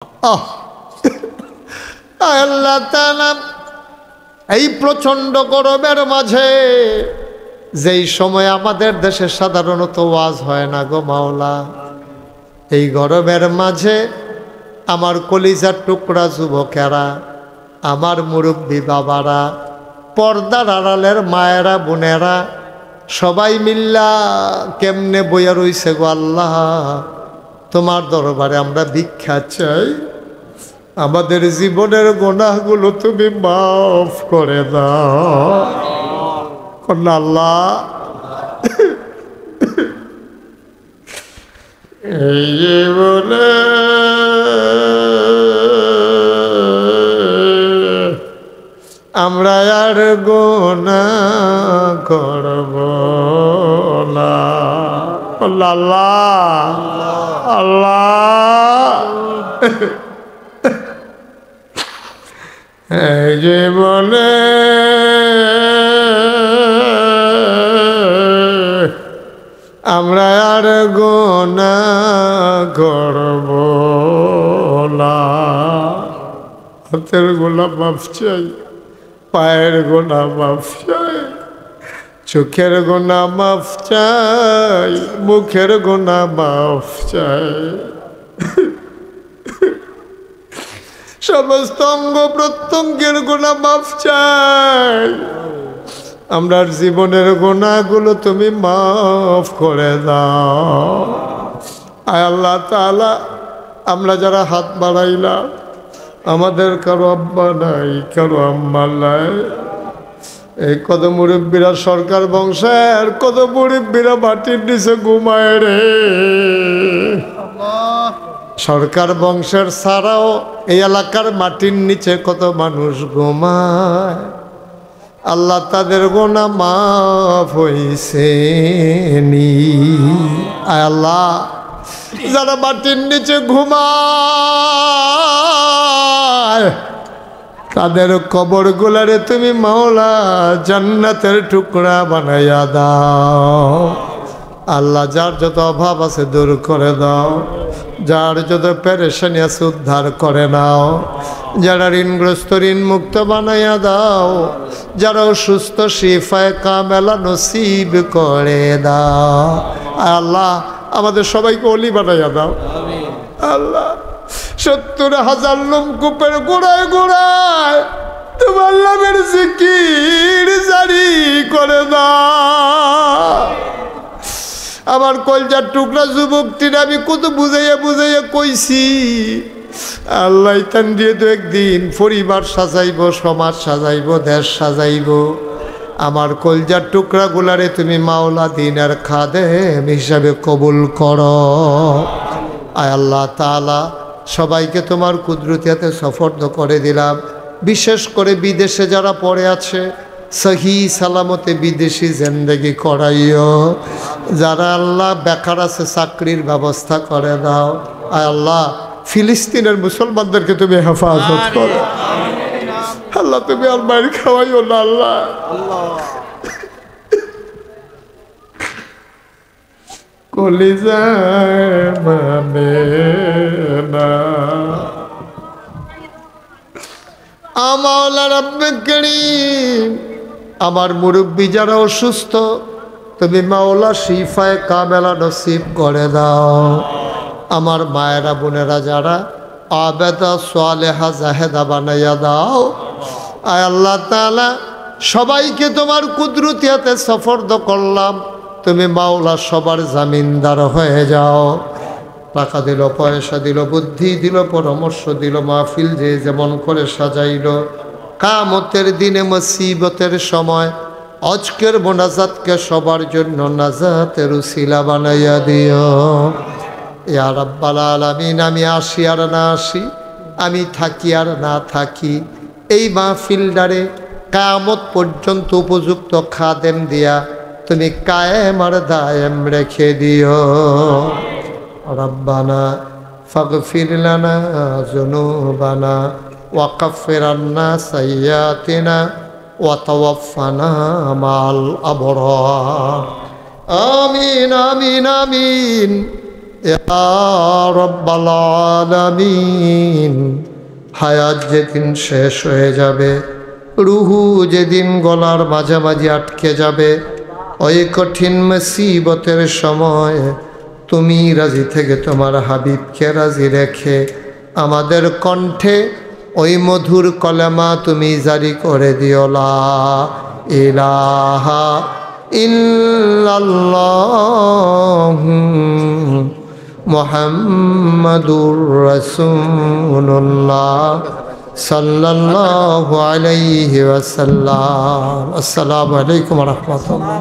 আহ আল্লাহ তাআলা এই প্রচন্ড গরমের মাঝে যেই সময় আমাদের দেশে সাধারণত ওয়াজ হয় না গো মাওলা, এই গরমের মাঝে আমার কলিজার টুকরা যুবকেরা, আমার মুরব্বী বাবারা, পর্দার আড়ালের মায়েরা বোনেরা সবাই মিল্লা কেমনে বইয়া রইছে গো আল্লাহ, তোমার দরবারে আমরা ভিক্ষা চাই। আমাদের জীবনের গুনাহগুলো তুমি মাফ করে দাও আল্লাহ। এই জীবনে আমরা আর গুনাহ করব না আল্লাহ আল্লাহ। এই জীবনে আমরা আর গুনাহ করব না। হাতের গুনাহ মাফ চাই, পায়ের গুনাহ মাফ চাই, চোখের গুনাহ মাফ চাই, মুখের গুনাহ মাফ চাই, সমস্ত অঙ্গ প্রত্যঙ্গের গুনাহ মাফ চাই। আমরার জীবনের গুনাহগুলো তুমি মাফ করে দাও আয় আল্লাহ তাআলা। আমরা যারা হাত বাড়াইলাম, আমাদের কারো আব্বা নাই, কারো আম্মা নাই। এই কত মুরব্বীরা সরকার বংশের, কত মুরব্বীরা মাটির নিচে ঘুমায় রে। সরকার বংশের ছাড়াও এই এলাকার মাটির নিচে কত মানুষ ঘুমায়। আল্লাহ তাদের গুনাহ মাফ হইছে নি আয় আল্লাহ। যারা মাটির নিচে ঘুমায় তাদের কবর গুলারে তুমি মাওলা জান্নাতের টুকরা বানাইয়া দাও আল্লাহ। যার যত অভাব আছে দূর করে দাও, যার যত পেরেশানি আছে উদ্ধার করে নাও, যারা ঋণগ্রস্ত ঋণ মুক্ত বানাইয়া দাও, যারা অসুস্থ শিফায়ে কামেলা নসিব করে দাও আল্লাহ। আমাদের সবাইকে ওলি বানাইয়া দাও আল্লাহ। ৭০,০০০ লোমকূপের গোড়ায় গোড়ায় তোমার নামের জিকির জারি করে দাও। আমার কলজার টুকরা যুবকটির আমি কত বুঝাইয়া বুঝাইয়া কইছি আল্লাহ, তান দিয়ে তো একদিন পরিবার সাজাইব, সমাজ সাজাইব, দেশ সাজাইব। আমার কলজার টুকরা গুলারে তুমি মাওলা দিনের খাদেম হিসাবে কবুল করো আয় আল্লাহ তাআলা। সবাইকে তোমার কুদরতিয়াতে সফর্দ করে দিলাম। বিশেষ করে বিদেশে যারা পড়ে আছে, সহি সালামতে বিদেশি জিন্দেগি করাইও। যারা আল্লাহ বেকার আছে চাকরির ব্যবস্থা করে দাও আয় আল্লাহ। ফিলিস্তিনের মুসলমানদেরকে তুমি হেফাজত করো আল্লাহ। তুমি আর মার খাওয়াইও না আল্লাহ। কলিজা মানে না আমাওলা রব্বে করিম। আমার মুরব্বী যারা অসুস্থ তুমি মাওলা শিফায়ে কামেলা নসিব করে দাও। আমার মায়েরা বোনেরা যারা আবেদা সালেহা জাহেদা বানাইয়া দাও আয় আল্লাহ তাআলা। সবাইকে তোমার কুদরতিয়াতে সফর্দ করলাম, তুমি মাওলা সবার জামিনদার হয়ে যাও। টাকা দিল, পয়সা দিল, বুদ্ধি দিল, পরামর্শ দিল, মাহফিল যে যেমন করে সাজাইল, কিয়ামতের দিনে মুসিবতের সময় আজকের মোনাজাতকে সবার জন্য নাজাতের উসিলা বানাইয়া দিও ইয়া রাব্বাল আলামিন। আমি আসি আর না আসি, আমি থাকি আর না থাকি, এই মাহফিলদারে কিয়ামত পর্যন্ত উপযুক্ত খাদেম দিয়া তুমি কায়েম আর দায়েম রেখে দিও। রব্বানা ফাগফির লানা যুনুবানা ওয়া কাফির আন্না সাইয়্যাতিনা ওয়া তাওয়াফানা মাল আবরার। আমিন আমিন আমিন ইয়া রাব্বাল আলামিন। হায়াত যেদিন শেষ হয়ে যাবে, রুহু যেদিন গলার মাঝামাঝি আটকে যাবে, ওই কঠিন মুসিবতের সময় তুমি রাজি থেকে তোমার হাবিবকে রাজি রেখে আমাদের কণ্ঠে ওই মধুর কলেমা তুমি জারি করে দিও, লা ইলাহা ইল্লাল্লাহু মুহাম্মাদুর রাসূলুল্লাহ সাল্লাল্লাহু আলাইহি ওয়াসাল্লাম। আসসালামু আলাইকুম ওয়া রাহমাতুল্লাহ।